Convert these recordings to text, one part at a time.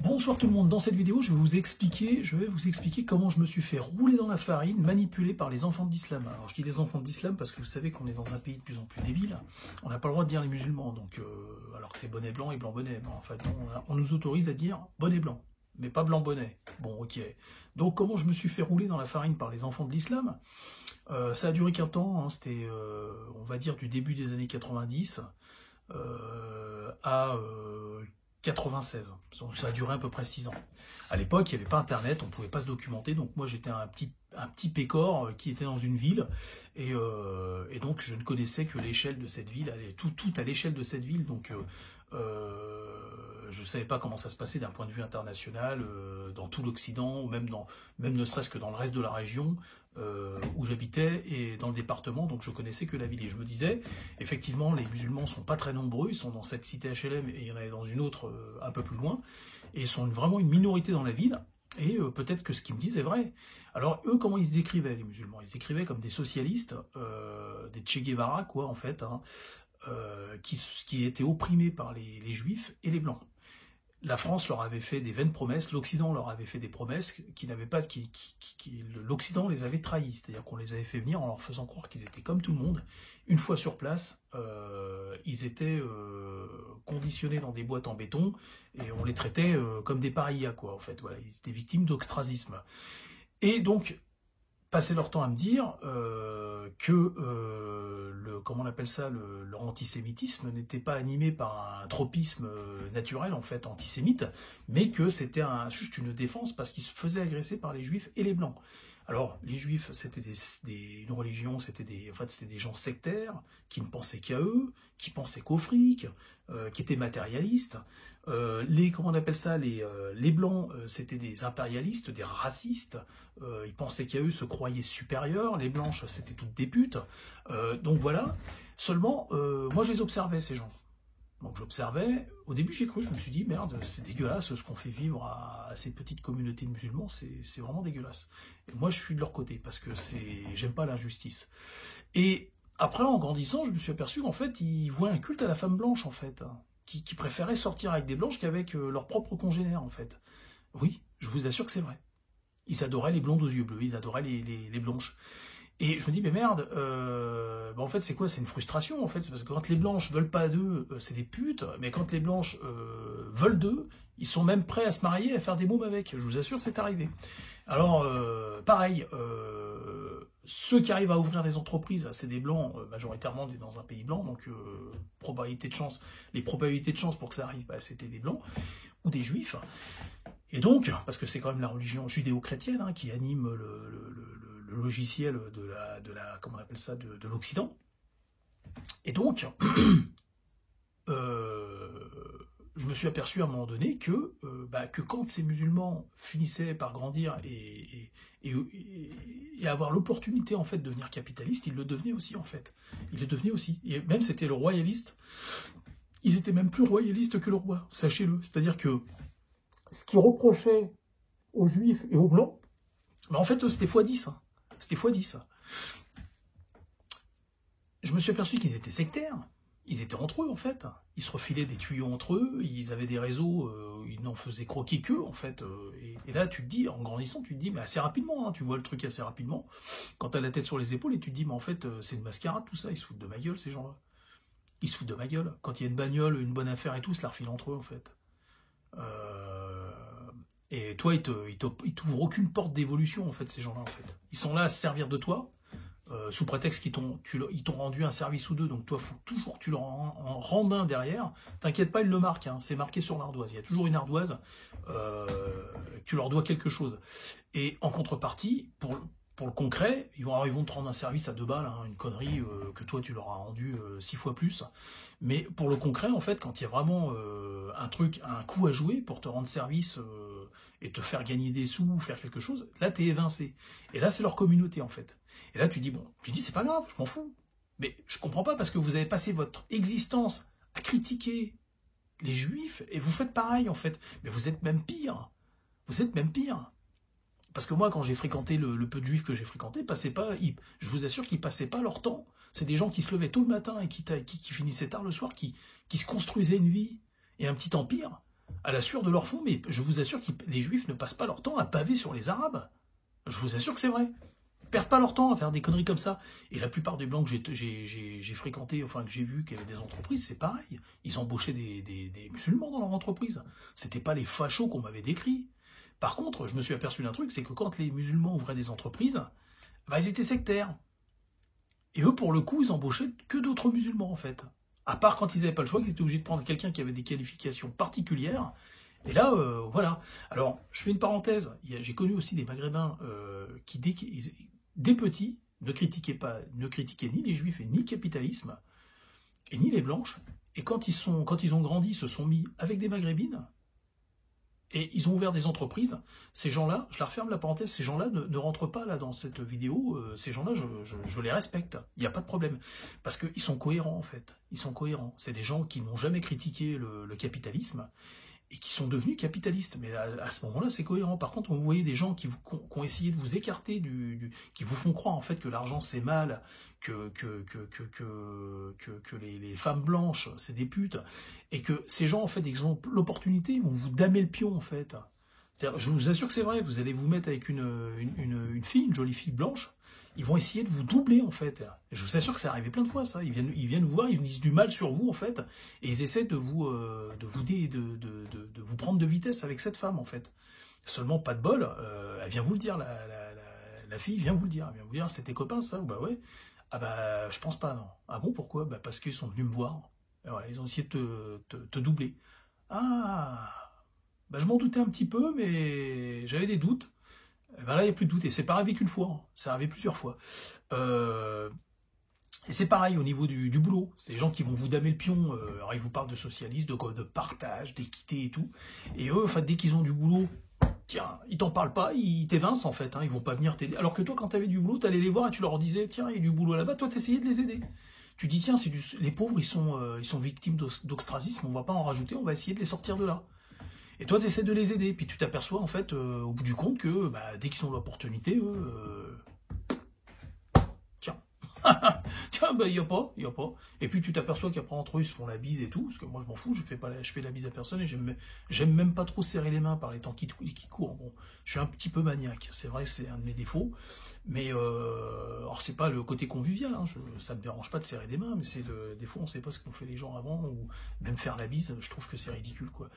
Bonsoir tout le monde, dans cette vidéo je vais vous expliquer comment je me suis fait rouler dans la farine, manipulé par les enfants de l'islam. Alors je dis les enfants de l'islam parce que vous savez qu'on est dans un pays de plus en plus débile, on n'a pas le droit de dire les musulmans, donc alors que c'est bonnet blanc et blanc bonnet. En fait on nous autorise à dire bonnet blanc, mais pas blanc bonnet. Bon ok, donc comment je me suis fait rouler dans la farine par les enfants de l'islam? Ça a duré qu'un temps, hein, c'était on va dire du début des années 90 à 96. Donc ça a duré à peu près 6 ans. À l'époque, il n'y avait pas Internet, on ne pouvait pas se documenter, donc moi j'étais un petit pécor qui était dans une ville, et donc je ne connaissais que l'échelle de cette ville, tout à l'échelle de cette ville, donc je ne savais pas comment ça se passait d'un point de vue international, dans tout l'Occident, ou même ne serait-ce que dans le reste de la région où j'habitais, et dans le département, donc je connaissais que la ville. Et je me disais, effectivement, les musulmans sont pas très nombreux, ils sont dans cette cité HLM, et il y en a dans une autre un peu plus loin, et ils sont vraiment une minorité dans la ville, et peut-être que ce qu'ils me disent est vrai. Alors eux, comment ils se décrivaient, les musulmans? Ils se décrivaient comme des socialistes, des Che Guevara, quoi, en fait, hein, qui étaient opprimés par les juifs et les blancs. La France leur avait fait des vaines promesses, l'Occident leur avait fait des promesses qui n'avaient pas, l'Occident les avait trahis, c'est-à-dire qu'on les avait fait venir en leur faisant croire qu'ils étaient comme tout le monde. Une fois sur place, ils étaient conditionnés dans des boîtes en béton et on les traitait comme des parias, quoi. En fait, voilà, ils étaient victimes d'ostracisme. Et donc, passer leur temps à me dire que comment on appelle ça, leur antisémitisme n'était pas animé par un tropisme naturel, en fait, antisémite, mais que c'était juste une défense parce qu'ils se faisaient agresser par les juifs et les blancs. Alors, les juifs, c'était une religion, c'était des gens sectaires, qui ne pensaient qu'à eux, qui pensaient qu'au fric, qui étaient matérialistes. Comment on appelle ça, les blancs, c'était des impérialistes, des racistes, ils pensaient qu'à eux, se croyaient supérieurs, les blanches, c'était toutes des putes. Donc voilà, seulement, moi je les observais, ces gens. Donc j'observais, au début j'ai cru, je me suis dit, merde, c'est dégueulasse ce qu'on fait vivre à ces petites communautés de musulmans, c'est vraiment dégueulasse. Et moi je suis de leur côté, parce que j'aime pas l'injustice. Et après, en grandissant, je me suis aperçu qu'en fait, ils vouaient un culte à la femme blanche, en fait, hein, qui préféraient sortir avec des blanches qu'avec leurs propres congénères, en fait. Oui, je vous assure que c'est vrai. Ils adoraient les blondes aux yeux bleus, ils adoraient les blanches. Et je me dis, mais merde, en fait, c'est quoi? C'est une frustration, en fait. C'est parce que quand les blanches veulent pas d'eux, c'est des putes. Mais quand les blanches veulent d'eux, ils sont même prêts à se marier, à faire des mômes avec. Je vous assure, c'est arrivé. Alors, pareil, ceux qui arrivent à ouvrir des entreprises, c'est des blancs, majoritairement dans un pays blanc, donc les probabilités de chance pour que ça arrive, c'était des blancs ou des juifs. Et donc, parce que c'est quand même la religion judéo-chrétienne hein, qui anime le logiciel comment on appelle ça, de l'Occident. Et donc, je me suis aperçu à un moment donné que quand ces musulmans finissaient par grandir et avoir l'opportunité en fait de devenir capitalistes, ils le devenaient aussi en fait. Ils le devenaient aussi. Et même c'était le royaliste. Ils étaient même plus royalistes que le roi, sachez-le. C'est-à-dire que ce qu'ils reprochaient aux juifs et aux blancs, en fait c'était x10. Hein. C'était x10. Je me suis aperçu qu'ils étaient sectaires. Ils étaient entre eux, en fait. Ils se refilaient des tuyaux entre eux, ils avaient des réseaux, ils n'en faisaient croquer qu'eux, en fait. Et là, tu te dis, en grandissant, tu te dis, mais assez rapidement, hein, tu vois le truc assez rapidement, quand t'as la tête sur les épaules, et tu te dis, mais en fait, c'est une mascarade, tout ça, ils se foutent de ma gueule, ces gens-là. Ils se foutent de ma gueule. Quand il y a une bagnole, une bonne affaire et tout, ils se la refilent entre eux, en fait. Et toi, ils t'ouvrent aucune porte d'évolution, en fait, ces gens-là, en fait. Ils sont là à se servir de toi, sous prétexte qu'ils t'ont rendu un service ou deux, donc toi, il faut toujours que tu leur en rendes un derrière. T'inquiète pas, ils le marquent, hein, c'est marqué sur l'ardoise. Il y a toujours une ardoise, tu leur dois quelque chose. Et en contrepartie, pour le concret, ils vont te rendre un service à 2 balles, hein, une connerie que toi, tu leur as rendu 6 fois plus. Mais pour le concret, en fait, quand il y a vraiment un coup à jouer pour te rendre service et te faire gagner des sous, ou faire quelque chose, là, t'es évincé. Et là, c'est leur communauté, en fait. Et là, tu dis, c'est pas grave, je m'en fous. Mais je comprends pas, parce que vous avez passé votre existence à critiquer les juifs, et vous faites pareil, en fait. Mais vous êtes même pire. Vous êtes même pire. Parce que moi, quand j'ai fréquenté le peu de juifs que j'ai fréquenté, je vous assure qu'ils passaient pas leur temps. C'est des gens qui se levaient tôt le matin et qui finissaient tard le soir, qui se construisaient une vie et un petit empire à la sueur de leur front, mais je vous assure que les Juifs ne passent pas leur temps à baver sur les Arabes. Je vous assure que c'est vrai. Ils perdent pas leur temps à faire des conneries comme ça. Et la plupart des Blancs que j'ai fréquentés, enfin que j'ai vu, qui avaient des entreprises, c'est pareil. Ils embauchaient des musulmans dans leur entreprise. C'était pas les fachos qu'on m'avait décrits. Par contre, je me suis aperçu d'un truc, c'est que quand les musulmans ouvraient des entreprises, bah, ils étaient sectaires. Et eux, pour le coup, ils embauchaient que d'autres musulmans, en fait. À part quand ils n'avaient pas le choix, ils étaient obligés de prendre quelqu'un qui avait des qualifications particulières. Et là, voilà. Alors, je fais une parenthèse. J'ai connu aussi des Maghrébins qui, des petits, ne critiquaient ni les Juifs et ni le capitalisme, et ni les Blanches. Et quand ils ont grandi, se sont mis avec des Maghrébines, et ils ont ouvert des entreprises. Ces gens-là, je la referme la parenthèse, ces gens-là ne rentrent pas là dans cette vidéo. Ces gens-là, je les respecte. Il n'y a pas de problème. Parce qu'ils sont cohérents, en fait. Ils sont cohérents. C'est des gens qui n'ont jamais critiqué le capitalisme et qui sont devenus capitalistes. Mais à ce moment-là, c'est cohérent. Par contre, vous voyez des gens qui ont essayé de vous écarter, qui vous font croire en fait que l'argent c'est mal, que les femmes blanches c'est des putes, et que ces gens en fait ils ont l'opportunité, ils vont vous damer le pion en fait. Je vous assure que c'est vrai. Vous allez vous mettre avec une fille, une jolie fille blanche. Ils vont essayer de vous doubler, en fait. Je vous assure que c'est arrivé plein de fois, ça. Ils viennent vous voir, ils disent du mal sur vous, en fait, et ils essaient de vous prendre de vitesse avec cette femme, en fait. Seulement, pas de bol, elle vient vous le dire, la fille vient vous le dire. Elle vient vous dire, c'est tes copains, ça? Bah ouais. Ah bah, je pense pas, non. Ah bon, pourquoi? Bah parce qu'ils sont venus me voir. Et voilà, ils ont essayé de te doubler. Ah, bah je m'en doutais un petit peu, mais j'avais des doutes. Ben là, il n'y a plus de doute. Et c'est pas arrivé qu'une fois, hein. C'est arrivé plusieurs fois. Et c'est pareil au niveau du boulot. C'est des gens qui vont vous damer le pion. Alors, ils vous parlent de socialisme, de partage, d'équité et tout. Et eux, en fait, dès qu'ils ont du boulot, tiens, ils t'en parlent pas, ils t'évincent, en fait. Hein, ils vont pas venir t'aider. Alors que toi, quand tu avais du boulot, tu allais les voir et tu leur disais, tiens, il y a du boulot là-bas. Toi, tu essayais de les aider. Tu dis, tiens, les pauvres, ils sont victimes d'ostracisme. On va pas en rajouter. On va essayer de les sortir de là. Et toi, tu essaies de les aider, puis tu t'aperçois, en fait, au bout du compte, que bah, dès qu'ils ont l'opportunité, tiens, tiens, bah, il n'y a pas. Et puis tu t'aperçois qu'après, entre eux, ils se font la bise et tout, parce que moi, je m'en fous, je fais la bise à personne, et j'aime même pas trop serrer les mains par les temps qui courent. Bon, je suis un petit peu maniaque, c'est vrai que c'est un de mes défauts, mais alors c'est pas le côté convivial, hein, ça me dérange pas de serrer des mains, mais c'est des fois, on sait pas ce qu'ont fait les gens avant, ou même faire la bise, je trouve que c'est ridicule, quoi.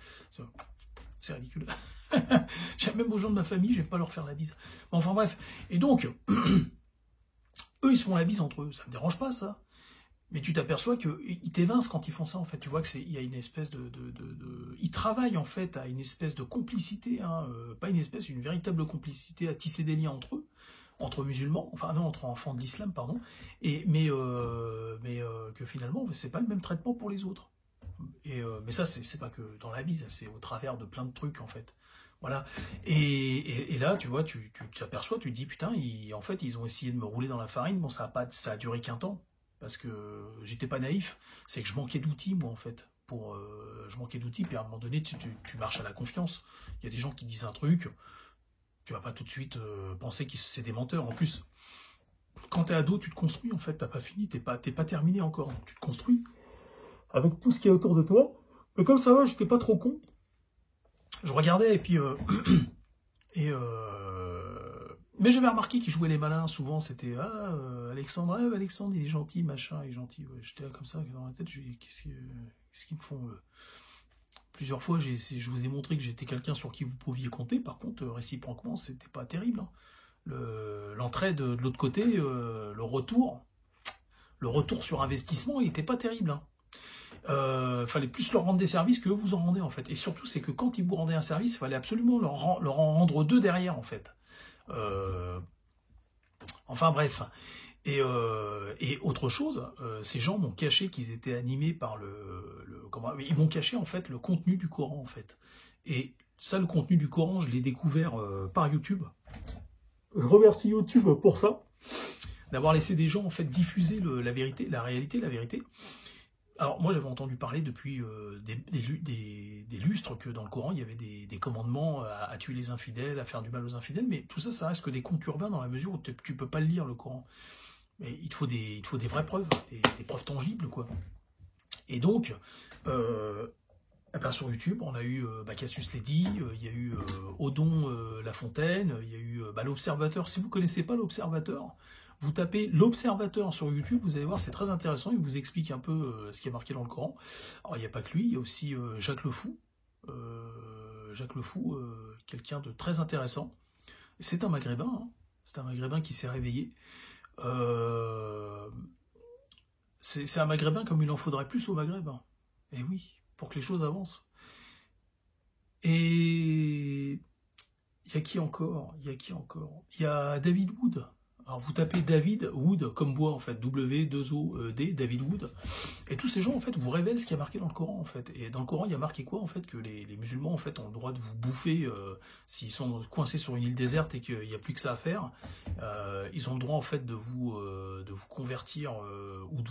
C'est ridicule. J'aime même aux gens de ma famille, j'aime pas leur faire la bise. Bon, enfin bref. Et donc, eux, ils se font la bise entre eux. Ça me dérange pas, ça. Mais tu t'aperçois qu'ils t'évincent quand ils font ça, en fait. Tu vois qu'il y a une espèce Ils travaillent, en fait, à une espèce de complicité, hein, pas une espèce, une véritable complicité, à tisser des liens entre eux, entre musulmans, enfin non, entre enfants de l'islam, pardon, mais que finalement, c'est pas le même traitement pour les autres. Mais ça, c'est pas que dans la bise, c'est au travers de plein de trucs, en fait. Voilà. Et là, tu vois, tu t'aperçois, tu te dis, putain, en fait, ils ont essayé de me rouler dans la farine. Bon, ça a duré qu'un temps, parce que j'étais pas naïf. C'est que je manquais d'outils, moi, en fait. Je manquais d'outils, puis à un moment donné, tu marches à la confiance. Il y a des gens qui disent un truc, tu vas pas tout de suite penser que c'est des menteurs. En plus, quand t'es ado, tu te construis, en fait. T'as pas fini, t'es pas terminé encore. Donc, tu te construis avec tout ce qui est autour de toi. Mais comme ça va, j'étais pas trop con. Je regardais et puis mais j'avais remarqué qu'ils jouaient les malins. Souvent, c'était Alexandre, Alexandre, il est gentil, machin, il est gentil. Ouais, j'étais là comme ça dans la tête. Je dis qu'est-ce qu'ils me font Plusieurs fois, je vous ai montré que j'étais quelqu'un sur qui vous pouviez compter. Par contre, réciproquement, c'était pas terrible. Hein. L'entraide de l'autre côté, le retour sur investissement, il était pas terrible. Hein. Fallait plus leur rendre des services que vous en rendez en fait. Et surtout, c'est que quand ils vous rendaient un service, il fallait absolument leur en rendre deux derrière en fait. Enfin bref. Et autre chose, ces gens m'ont caché qu'ils étaient animés par ils m'ont caché en fait le contenu du Coran en fait. Et ça, le contenu du Coran, je l'ai découvert par YouTube. Je remercie YouTube pour ça, d'avoir laissé des gens en fait diffuser la vérité, la réalité, la vérité. Alors moi j'avais entendu parler depuis des lustres que dans le Coran il y avait des commandements à tuer les infidèles, à faire du mal aux infidèles, mais tout ça, ça reste que des contes urbains dans la mesure où tu peux pas le lire le Coran. Mais il te faut des vraies preuves, des preuves tangibles quoi. Et donc Eh ben, sur YouTube, on a eu Cassius Ledy, il y a eu Odon Lafontaine, il y a eu l'Observateur. Si vous ne connaissez pas l'Observateur, vous tapez l'Observateur sur YouTube, vous allez voir, c'est très intéressant, il vous explique un peu ce qui est marqué dans le Coran. Alors, il n'y a pas que lui, il y a aussi Jacques Le Fou. Jacques Le Fou, quelqu'un de très intéressant. C'est un Maghrébin, hein. C'est un Maghrébin qui s'est réveillé. C'est un Maghrébin comme il en faudrait plus au Maghreb. Hein. Et oui, pour que les choses avancent. Et il y a qui encore? Il y a David Wood. Alors vous tapez David Wood, comme bois en fait, W2OD, David Wood. Et tous ces gens en fait vous révèlent ce qui a marqué dans le Coran en fait. Et dans le Coran il y a marqué quoi en fait? Que les musulmans en fait ont le droit de vous bouffer s'ils sont coincés sur une île déserte et qu'il n'y a plus que ça à faire. Ils ont le droit en fait de vous convertir ou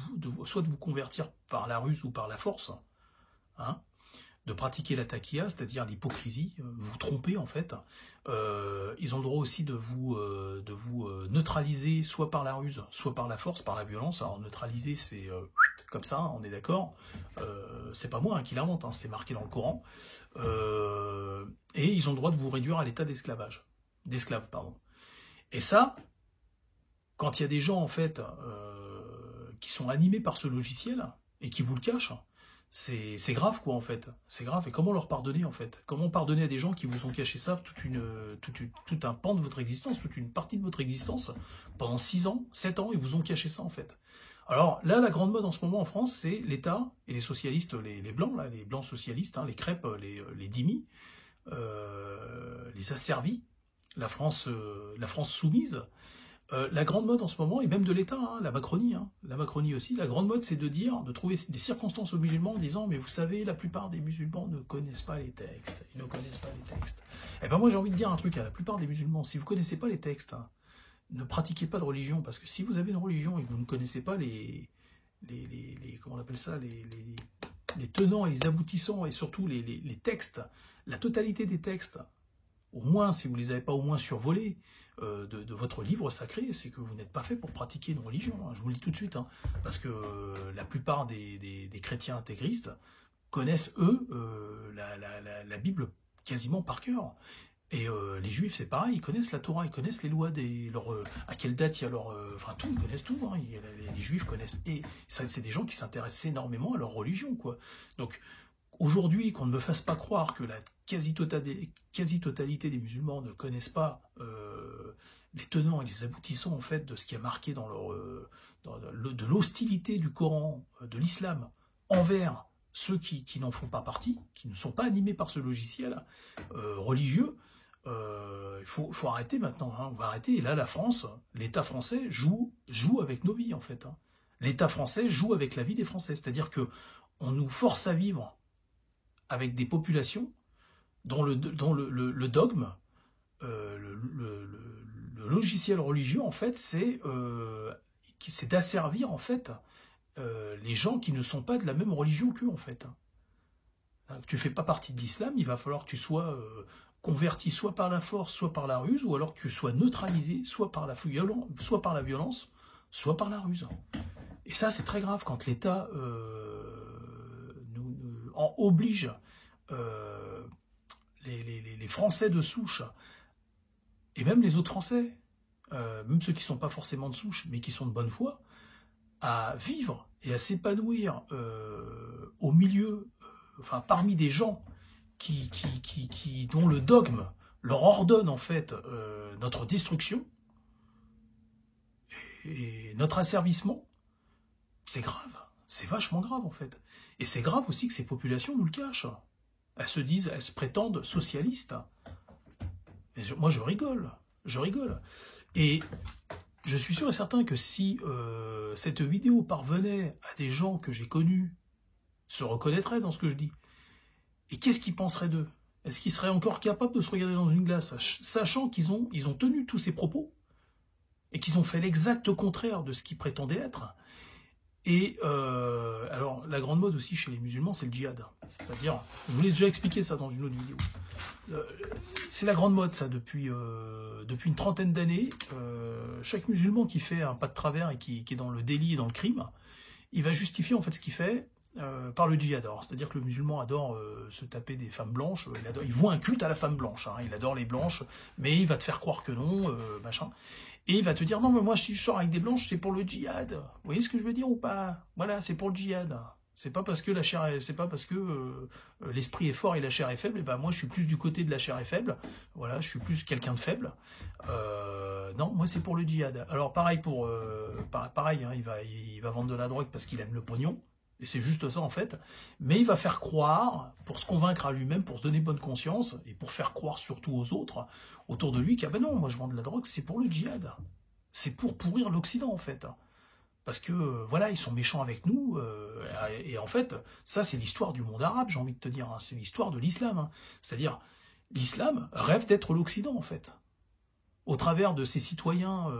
soit de vous convertir par la ruse ou par la force. Hein, de pratiquer la taqiya, c'est-à-dire l'hypocrisie, vous tromper en fait. Ils ont le droit aussi de vous neutraliser, soit par la ruse, soit par la force, par la violence. Alors neutraliser, c'est comme ça, on est d'accord. C'est pas moi qui l'invente, hein, c'est marqué dans le Coran. Et ils ont le droit de vous réduire à l'état d'esclave, pardon. Et ça, quand il y a des gens en fait qui sont animés par ce logiciel et qui vous le cachent, c'est grave quoi en fait, c'est grave. Et comment leur pardonner en fait? Comment pardonner à des gens qui vous ont caché ça, tout un pan de votre existence, toute une partie de votre existence, pendant 6 ans, 7 ans, ils vous ont caché ça en fait. Alors là, la grande mode en ce moment en France, c'est l'État et les socialistes, les blancs, là, les blancs socialistes, hein, les crêpes, les dhimmis, les asservis, la France soumise. La grande mode en ce moment, et même de l'État, hein, la Macronie aussi, la grande mode c'est de trouver des circonstances aux musulmans en disant mais vous savez, la plupart des musulmans ne connaissent pas les textes, ils ne connaissent pas les textes. Et ben moi j'ai envie de dire un truc à la plupart des musulmans, si vous ne connaissez pas les textes, hein, ne pratiquez pas de religion, parce que si vous avez une religion et que vous ne connaissez pas comment on appelle ça, les tenants et les aboutissants, et surtout les textes, la totalité des textes, au moins, si vous ne les avez pas au moins survolés de votre livre sacré, c'est que vous n'êtes pas fait pour pratiquer une religion, hein, je vous le dis tout de suite, hein, parce que la plupart des chrétiens intégristes connaissent, eux, la Bible quasiment par cœur. Et les Juifs, c'est pareil, ils connaissent la Torah, ils connaissent les lois, à quelle date il y a enfin tout, ils connaissent tout, hein, les Juifs connaissent, et c'est des gens qui s'intéressent énormément à leur religion, quoi. Donc, aujourd'hui, qu'on ne me fasse pas croire que la quasi-totalité des musulmans ne connaissent pas les tenants et les aboutissants en fait de ce qui est marqué dans de l'hostilité du Coran, de l'islam, envers ceux qui n'en font pas partie, qui ne sont pas animés par ce logiciel religieux. Il faut arrêter maintenant, hein, on va arrêter. Et là, la France, l'État français joue avec nos vies en fait. Hein. L'État français joue avec la vie des Français, c'est-à-dire que on nous force à vivre avec des populations dont le dogme, le logiciel religieux, en fait, c'est d'asservir, en fait, les gens qui ne sont pas de la même religion qu'eux, en fait. Tu fais pas partie de l'islam, il va falloir que tu sois converti soit par la force, soit par la ruse, ou alors que tu sois neutralisé, soit par la violence, soit par la ruse. Et ça, c'est très grave quand l'État en oblige les Français de souche, et même les autres Français, même ceux qui ne sont pas forcément de souche, mais qui sont de bonne foi, à vivre et à s'épanouir au milieu, enfin parmi des gens dont le dogme leur ordonne en fait notre destruction et notre asservissement, c'est grave, c'est vachement grave en fait. Et c'est grave aussi que ces populations nous le cachent. Elles se prétendent socialistes. Et moi je rigole. Et je suis sûr et certain que si cette vidéo parvenait à des gens que j'ai connus, se reconnaîtraient dans ce que je dis. Et qu'est-ce qu'ils penseraient d'eux? Est-ce qu'ils seraient encore capables de se regarder dans une glace, sachant qu'ils ont tenu tous ces propos et qu'ils ont fait l'exact contraire de ce qu'ils prétendaient être? Et alors, la grande mode aussi chez les musulmans, c'est le djihad. C'est-à-dire, je vous l'ai déjà expliqué ça dans une autre vidéo. C'est la grande mode, ça, depuis une trentaine d'années. Chaque musulman qui fait un pas de travers et qui est dans le délit et dans le crime, il va justifier en fait ce qu'il fait par le djihad. C'est-à-dire que le musulman adore se taper des femmes blanches, il voue un culte à la femme blanche, hein, il adore les blanches, mais il va te faire croire que non, machin. Et il va te dire, non mais moi si je sors avec des blanches, c'est pour le djihad. Vous voyez ce que je veux dire ou pas? Voilà, c'est pour le djihad. C'est pas parce que la chair, c'est pas parce que l'esprit est fort et la chair est faible. Et ben moi je suis plus du côté de la chair est faible. Voilà, je suis plus quelqu'un de faible. Non, moi c'est pour le djihad. Alors pareil pour, pareil, hein, il va vendre de la drogue parce qu'il aime le pognon. Et c'est juste ça en fait. Mais il va faire croire, pour se convaincre à lui-même, pour se donner bonne conscience et pour faire croire surtout aux autres autour de lui qu'ah ben non, moi je vends de la drogue, c'est pour le djihad. C'est pour pourrir l'Occident en fait. Parce que, voilà, ils sont méchants avec nous, et en fait, ça c'est l'histoire du monde arabe, j'ai envie de te dire, hein, c'est l'histoire de l'islam. Hein. C'est-à-dire, l'islam rêve d'être l'Occident, en fait. Au travers de ces citoyens,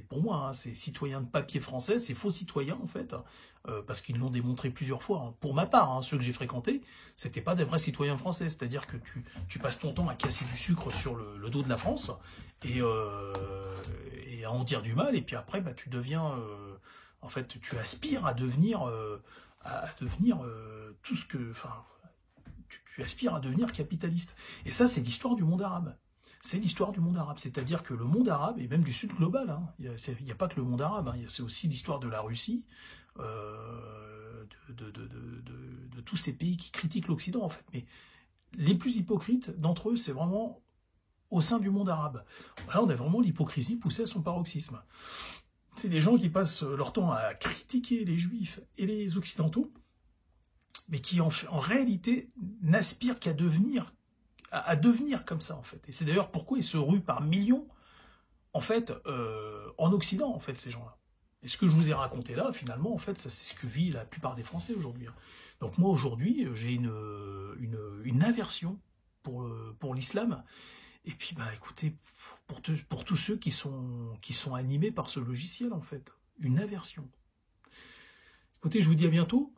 pour moi, hein, ces citoyens de papier français, ces faux citoyens, en fait, parce qu'ils l'ont démontré plusieurs fois. Hein. Pour ma part, hein, ceux que j'ai fréquentés, c'était pas des vrais citoyens français, c'est-à-dire que tu passes ton temps à casser du sucre sur le dos de la France, et à en dire du mal, et puis après, bah, tu deviens, en fait, tu aspires à devenir, tout ce que, enfin, tu aspires à devenir capitaliste. Et ça, c'est l'histoire du monde arabe. C'est l'histoire du monde arabe, c'est-à-dire que le monde arabe, et même du sud global, hein, il n'y a pas que le monde arabe, hein, c'est aussi l'histoire de la Russie, de tous ces pays qui critiquent l'Occident, en fait. Mais les plus hypocrites d'entre eux, c'est vraiment au sein du monde arabe. Là, on a vraiment l'hypocrisie poussée à son paroxysme. C'est des gens qui passent leur temps à critiquer les juifs et les occidentaux, mais qui en réalité n'aspirent qu'à devenir comme ça, en fait. Et c'est d'ailleurs pourquoi ils se ruent par millions, en fait, en Occident, en fait, ces gens-là. Et ce que je vous ai raconté là, finalement, en fait, ça c'est ce que vit la plupart des Français aujourd'hui. Donc moi, aujourd'hui, j'ai une aversion pour l'islam. Et puis, bah, écoutez, pour tous ceux qui sont animés par ce logiciel, en fait. Une aversion. Écoutez, je vous dis à bientôt.